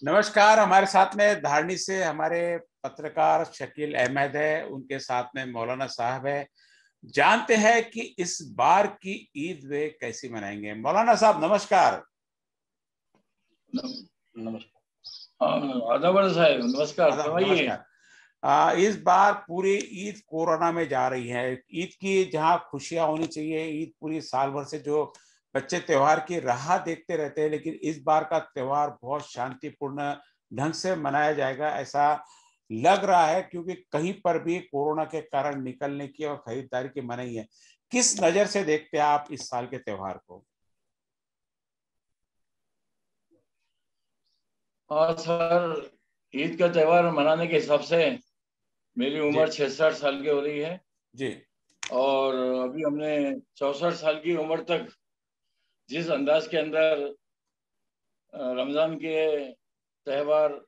नमस्कार। हमारे साथ में धारनी से हमारे पत्रकार शकील अहमद है, उनके साथ में मौलाना साहब है। जानते हैं कि इस बार की ईद वे कैसी मनाएंगे। मौलाना साहब नमस्कार। नमस्कार। आदाबर साहब नमस्कार, फरमाइए। नमस्कार। इस बार पूरी ईद कोरोना में जा रही है। ईद की जहां खुशियां होनी चाहिए, ईद पूरी साल भर से जो बच्चे त्योहार की राह देखते रहते हैं, लेकिन इस बार का त्योहार बहुत शांतिपूर्ण ढंग से मनाया जाएगा ऐसा लग रहा है, क्योंकि कहीं पर भी कोरोना के कारण निकलने की और खरीदारी की मनाही है। किस नजर से देखते हैं आप इस साल के त्योहार को? हाँ सर, ईद का त्यौहार मनाने के हिसाब से मेरी जी उम्र 66 साल की हो रही है जी और अभी हमने 64 साल की उम्र तक जिस अंदाज के अंदर रमजान के त्यौहार,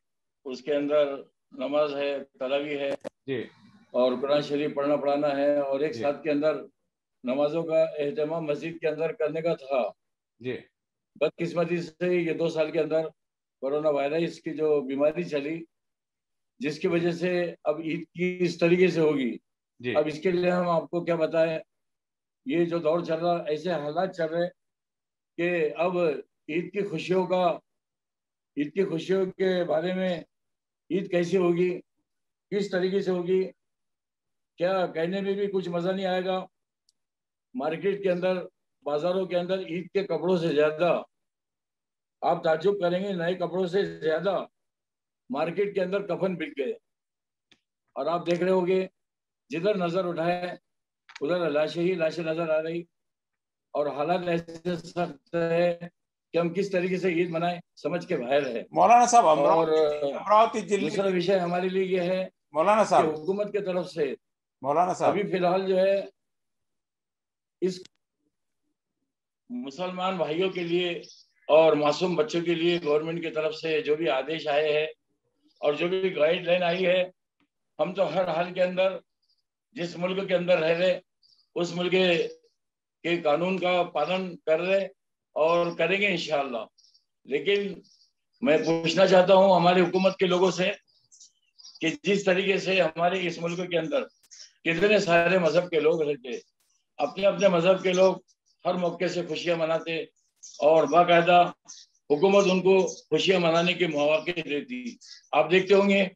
उसके अंदर नमाज है, तरावी है जी और कुरान शरीफ पढ़ना पढ़ाना है और एक जी साथ के अंदर नमाजों का एहतमाम मस्जिद के अंदर करने का था। जी बदकिस्मती से ये 2 साल के अंदर कोरोना वायरस की जो बीमारी चली, जिसकी वजह से अब ईद की इस तरीके से होगी। जी अब इसके लिए हम आपको क्या बताएं, ये जो दौर चल रहा, ऐसे हालात चल रहे कि अब ईद की खुशियों का ईद की खुशियों के बारे में, ईद कैसी होगी, किस तरीके से होगी, क्या कहने में भी कुछ मजा नहीं आएगा। मार्केट के अंदर, बाजारों के अंदर ईद के कपड़ों से ज्यादा, आप ताज्जुब करेंगे, नए कपड़ों से ज्यादा मार्केट के अंदर कफन बिक गए। और आप देख रहे होंगे, जिधर नजर उठाए उधर लाशें ही लाशें नजर आ रही। और हालात ऐसे सख्त है कि हम किस तरीके से ईद मनाएं समझ के बाहर है। मौलाना साहब, और अमरावती जिले दूसरा की विषय हमारे लिए ये है मौलाना कि साहब हुकूमत की तरफ से मौलाना अभी साहब फिलहाल जो है, इस मुसलमान भाइयों के लिए और मासूम बच्चों के लिए गवर्नमेंट की तरफ से जो भी आदेश आए हैं और जो भी गाइडलाइन आई है, हम तो हर हाल के अंदर जिस मुल्क के अंदर रह रहे उस मुल्क के कानून का पालन कर रहे और करेंगे इंशाअल्लाह। लेकिन मैं पूछना चाहता हूं हमारे हुकूमत के लोगों से कि जिस तरीके से हमारे इस मुल्क के अंदर कितने सारे मजहब के लोग रहते, अपने अपने मजहब के लोग हर मौके से खुशियां मनाते और बाकायदा हुकूमत उनको खुशियां मनाने के मौके देती। आप देखते होंगे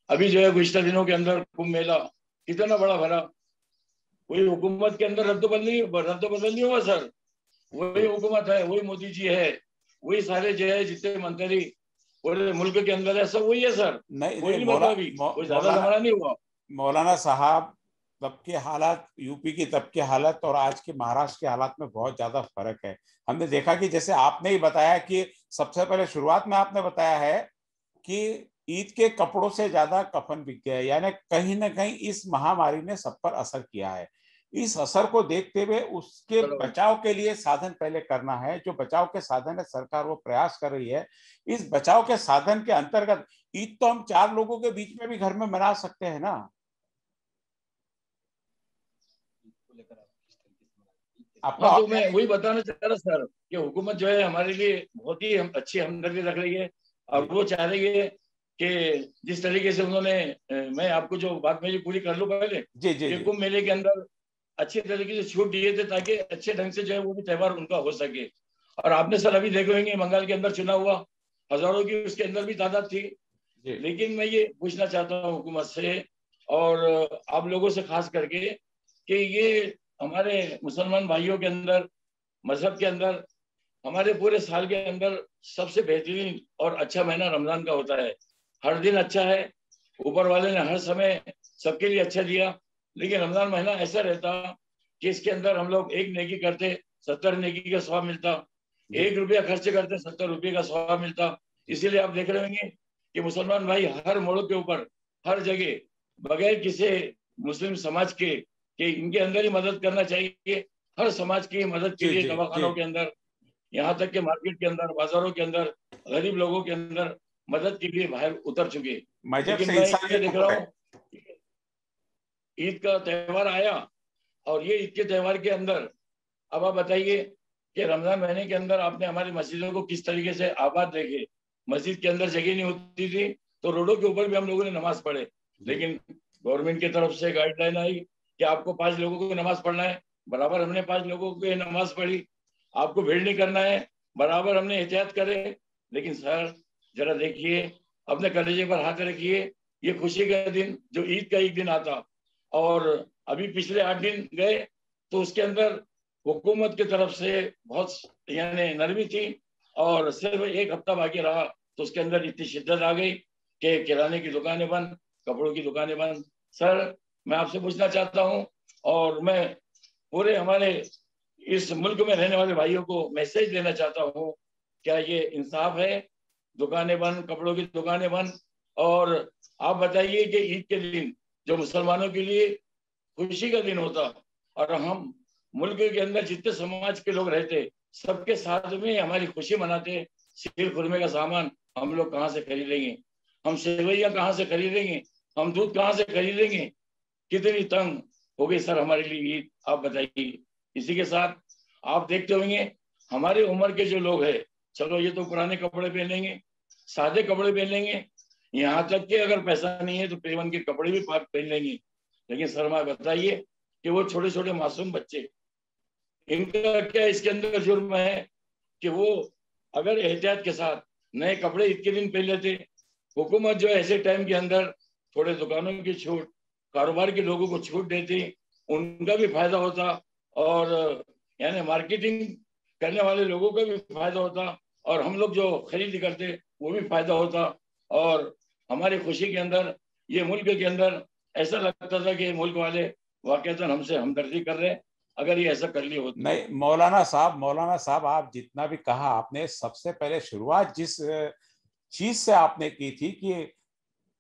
अभी जो है गुज़िश्ता दिनों के अंदर कुंभ मेला कितना बड़ा भरा। कोई हुकूमत के अंदर रद्द बदल नहीं हुआ सर। वही हुकूमत है, वही मोदी जी है, वही सारे जो है जितने मंत्री पूरे मुल्क के अंदर है, सब वही है सर। नहीं कोई नहीं नहीं बदला, अभी कोई ज्यादा मौलाना जमाना नहीं हुआ। मौलाना साहब, तब के हालात, यूपी की तब के हालात और आज के महाराष्ट्र के हालात में बहुत ज्यादा फर्क है। हमने देखा कि जैसे आपने ही बताया कि सबसे पहले शुरुआत में आपने बताया है कि ईद के कपड़ों से ज्यादा कफन बिक गए, यानी कहीं ना कहीं इस महामारी ने सब पर असर किया है। इस असर को देखते हुए उसके बचाव के लिए साधन पहले करना है। जो बचाव के साधन है, सरकार वो प्रयास कर रही है। इस बचाव के साधन के अंतर्गत ईद तो हम 4 लोगों के बीच में भी घर में मना सकते हैं ना। आपको हाँ, तो मैं वही बताना चाह रहा सर कि हुकूमत जो है हमारे लिए बहुत ही अच्छी हमदर्दी रख रही है और वो चाह रही है कि जिस तरीके से उन्होंने, मैं आपको जो बात मेरी पूरी कर लूँ पहले, जी जी कि जी कुंभ मेले के अंदर अच्छे तरीके से छूट दिए थे ताकि अच्छे ढंग से जो है वो भी त्यौहार उनका हो सके। और आपने सर अभी देखे होंगे बंगाल के अंदर चुनाव हुआ, हजारों की उसके अंदर भी तादाद थी। जी लेकिन मैं ये पूछना चाहता हूँ हुकूमत से और आप लोगों से खास करके कि ये हमारे मुसलमान भाइयों के अंदर, मजहब के अंदर, हमारे पूरे साल के अंदर सबसे बेहतरीन और अच्छा महीना रमजान का होता है। हर दिन अच्छा है, ऊपर वाले ने हर समय सबके लिए अच्छा दिया। लेकिन रमजान महीना ऐसा रहता कि इसके अंदर हम लोग एक नेकी करते 70 नेकी का स्वाब मिलता, जी 1 रुपया खर्च करते 70 रुपये का स्वाब मिलता। जी इसीलिए आप देख रहे होंगे कि मुसलमान भाई हर मोड़ के ऊपर, हर जगह, बगैर किसी मुस्लिम समाज के कि इनके अंदर ही मदद करना चाहिए, हर समाज की मदद के जी लिए जी जी दवाखानों के अंदर, यहाँ तक के मार्केट के अंदर, बाजारों के अंदर, गरीब लोगों के अंदर मदद के लिए बाहर उतर चुके। मजहब लेकिन से मैं ये इंसानियत देख रहा ऊपर है। हूँ, ईद का त्यौहार आया और ये ईद के त्यौहार के अंदर अब आप बताइए कि रमजान महीने के अंदर आपने हमारी मस्जिदों को किस तरीके से आबाद देखे। मस्जिद के अंदर जगह नहीं होती थी, तो रोडों के ऊपर भी हम लोगों ने नमाज पढ़े। लेकिन गवर्नमेंट की तरफ से गाइडलाइन आई कि आपको 5 लोगों को नमाज पढ़ना है, बराबर हमने 5 लोगों की नमाज पढ़ी। आपको भीड़ नहीं करना है, बराबर हमने एहतियात करे। लेकिन सर जरा देखिए, अपने कलेजे पर हाथ रखिए, ये खुशी का दिन जो ईद का एक दिन आता, और अभी पिछले 8 दिन गए तो उसके अंदर हुकूमत की तरफ से बहुत यानी नरमी थी, और सिर्फ एक हफ्ता बाकी रहा तो उसके अंदर इतनी शिद्दत आ गई कि किराने की दुकानें बंद, कपड़ों की दुकानें बंद। सर मैं आपसे पूछना चाहता हूँ, और मैं पूरे हमारे इस मुल्क में रहने वाले भाइयों को मैसेज देना चाहता हूँ, क्या ये इंसाफ है? दुकानें बंद, कपड़ों की दुकानें बंद, और आप बताइए कि ईद के दिन जो मुसलमानों के लिए खुशी का दिन होता, और हम मुल्क के अंदर जितने समाज के लोग रहते सबके साथ में हमारी खुशी मनाते, शीर खुरमे का सामान हम लोग कहाँ से खरीदेंगे? हम सेवैयां कहाँ से खरीदेंगे? हम दूध कहाँ से खरीदेंगे? कितनी तंग हो गई सर हमारे लिए ईद, आप बताइए। इसी के साथ आप देखते होंगे हमारी उम्र के जो लोग हैं, चलो ये तो पुराने कपड़े पहनेंगे, सादे कपड़े पहनेंगे, यहाँ तक कि अगर पैसा नहीं है तो पेवन के कपड़े भी पहन लेंगे। लेकिन सर मैं बताइए कि वो छोटे छोटे मासूम बच्चे, इनका क्या इसके अंदर जुर्म है कि वो अगर एहतियात के साथ नए कपड़े ईद के दिन पहन लेते, हुकूमत जो ऐसे टाइम के अंदर थोड़े दुकानों की छूट, कारोबार के लोगों को छूट देती, उनका भी फायदा होता, और यानी मार्केटिंग करने वाले लोगों का भी फायदा होता, और हम लोग जो खरीद करते वो भी फायदा होता, और हमारी खुशी के अंदर, ये मुल्क के अंदर ऐसा लगता था कि मुल्क वाले वाकईतन हमसे हमदर्दी कर रहे हैं, अगर ये ऐसा कर लिए होते। नहीं मौलाना साहब, आप जितना भी कहा आपने, सबसे पहले शुरुआत जिस चीज से आपने की थी कि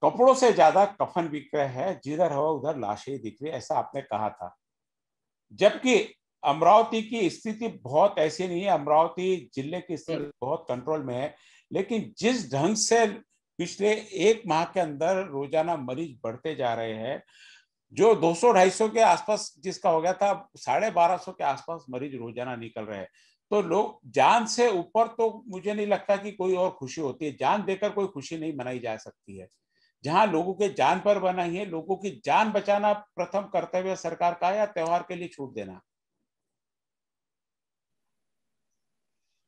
कपड़ों से ज्यादा कफन बिक रहे हैं, जिधर हो उधर लाशें दिख रही, ऐसा आपने कहा था। जबकि अमरावती की स्थिति बहुत ऐसी नहीं है, अमरावती जिले की स्थिति बहुत कंट्रोल में है। लेकिन जिस ढंग से पिछले 1 माह के अंदर रोजाना मरीज बढ़ते जा रहे हैं, जो 200-250 के आसपास जिसका हो गया था, 1250 के आसपास मरीज रोजाना निकल रहे हैं, तो लोग जान से ऊपर तो मुझे नहीं लगता कि कोई और खुशी होती है। जान देकर कोई खुशी नहीं मनाई जा सकती है। जहां लोगों के जान पर बना ही है, लोगों की जान बचाना प्रथम कर्तव्य सरकार का, या त्योहार के लिए छूट देना?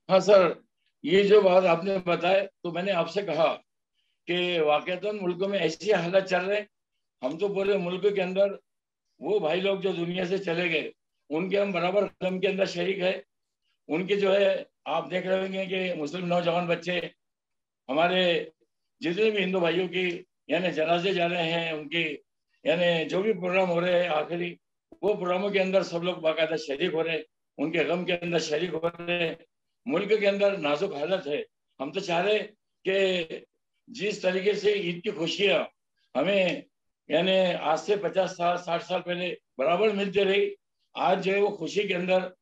हाँ सर, ये जो बात आपने बताया तो मैंने आपसे कहा कि वाकईतन मुल्क में ऐसी हालत चल रहे, हम तो पूरे मुल्क के अंदर वो भाई लोग जो दुनिया से चले गए उनके हम बराबर गम के अंदर शरीक है। उनके जो है आप देख रहे होंगे कि मुस्लिम नौजवान बच्चे हमारे जितने भी हिंदू भाइयों की यानी जनाजे जा रहे हैं, उनकी यानी जो भी प्रोग्राम हो रहे हैं आखिरी, वो प्रोग्रामों के अंदर सब लोग बाकायदा शरीक हो रहे हैं, उनके गम के अंदर शरीक हो रहे हैं। मुल्क के अंदर नाजुक हालत है। हम तो चाह रहे कि जिस तरीके से ईद की खुशियाँ हमें यानी आज से 50 साल 60 साल पहले बराबर मिलती रही, आज जो है वो खुशी के अंदर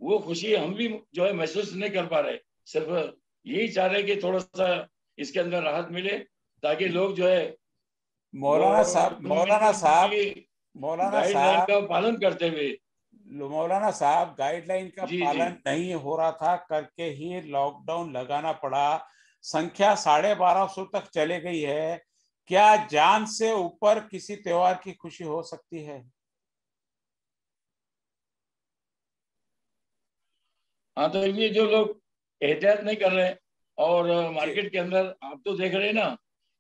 वो खुशी हम भी जो है महसूस नहीं कर पा रहे। सिर्फ यही चाह रहे कि थोड़ा सा इसके अंदर राहत मिले, ताकि लोग जो है मौलाना साहब मौलाना गवर्नमेंट साहब की मौलाना गाइडलाइन साहब का पालन करते हुए। मौलाना साहब, गाइडलाइन का जी जी। पालन नहीं हो रहा था करके ही लॉकडाउन लगाना पड़ा। संख्या 1250 तक चले गई है। क्या जान से ऊपर किसी त्योहार की खुशी हो सकती है? हाँ तो ये जो लोग एहतियात नहीं कर रहे, और जी मार्केट के अंदर आप तो देख रहे हैं ना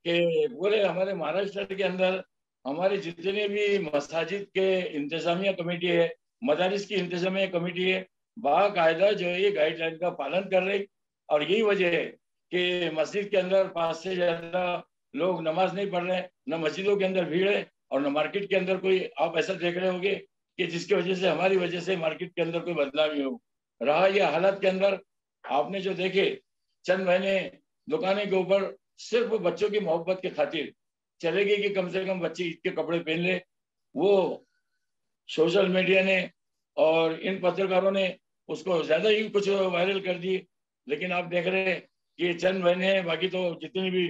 कि पूरे हमारे महाराष्ट्र के अंदर हमारे जितने भी मसाजिद के इंतजामिया कमेटी है, मदारिस की इंतजामिया कमेटी है, बाकायदा जो है ये गाइडलाइन का पालन कर रही। और यही वजह है कि मस्जिद के अंदर 5 से ज्यादा लोग नमाज नहीं पढ़ रहे, न मस्जिदों के अंदर भीड़ है, और न मार्केट के अंदर कोई आप ऐसा देख रहे होंगे कि जिसकी वजह से हमारी वजह से मार्केट के अंदर कोई बदलाव नहीं हो रहा। ये हालत के अंदर आपने जो देखे चंद महीने दुकानें के ऊपर सिर्फ बच्चों की मोहब्बत की खातिर चले गए कि कम से कम बच्चे ईद के कपड़े पहन ले, वो सोशल मीडिया ने और इन पत्रकारों ने उसको ज्यादा ही कुछ वायरल कर दिए। लेकिन आप देख रहे हैं कि चंद महीने हैं, बाकी तो जितनी भी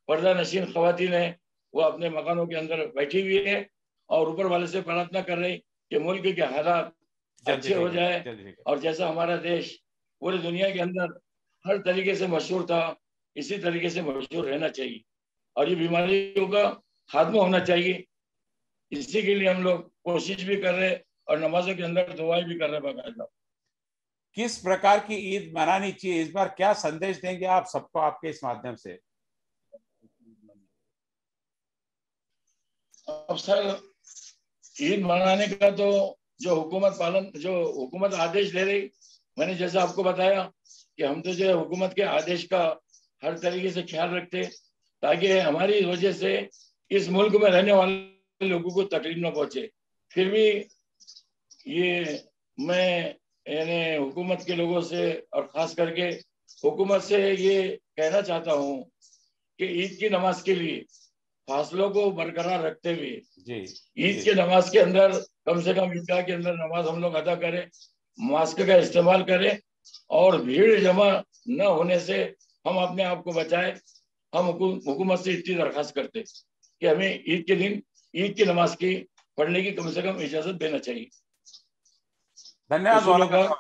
पर्दा नशीन खवातीन है वो अपने मकानों के अंदर बैठी हुई है, और ऊपर वाले से प्रार्थना कर रही कि मुल्क के हालात जल्दी अच्छे हो ठीक है, जाए। जल्दी ठीक है। और जैसा हमारा देश पूरी दुनिया के अंदर हर तरीके से मशहूर था, इसी तरीके से मशहूर रहना चाहिए और ये बीमारियों का खात्मा होना चाहिए। इसी के लिए हम लोग कोशिश भी कर रहे हैं और नमाजों के अंदर दुआएं भी कर रहे हैं बाकायदा। किस प्रकार की ईद मनानी चाहिए, इस बार क्या संदेश देंगे आप सबको आपके इस माध्यम से? अब सर, ईद मनाने का तो जो हुकूमत आदेश दे रही, मैंने जैसा आपको बताया कि हम तो जो हुकूमत के आदेश का हर तरीके से ख्याल रखते ताकि हमारी वजह से इस मुल्क में रहने वाले लोगों को तकलीफ न पहुंचे। फिर भी ये मैं यानी हुकूमत के लोगों से और खास करके हुकूमत से ये कहना चाहता हूँ कि ईद की नमाज के लिए फासलों को बरकरार रखते हुए ईद के नमाज के अंदर कम से कम ईदगाह के अंदर नमाज हम लोग अदा करें, मास्क का इस्तेमाल करें और भीड़ जमा न होने से हम अपने आप को बचाएं। हम हुकूमत से इतनी दरखास्त करते कि हमें ईद के दिन ईद की नमाज की पढ़ने की कम से कम इजाजत देना चाहिए। धन्यवाद।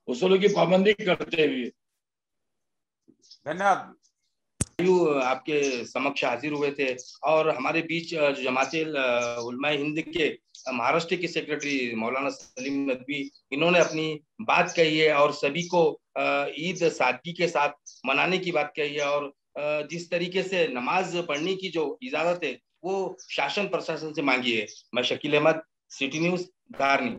उसूलों की पाबंदी करते हुए। धन्यवाद। आपके समक्ष हाजिर हुए थे और हमारे बीच जमात उलमाए हिंद के महाराष्ट्र के सेक्रेटरी मौलाना सलीम नदवी, इन्होंने अपनी बात कही है और सभी को ईद सादगी के साथ मनाने की बात कही है और जिस तरीके से नमाज पढ़ने की जो इजाजत है वो शासन प्रशासन से मांगी है। मैं शकील अहमद, सिटी न्यूज़, धारनी।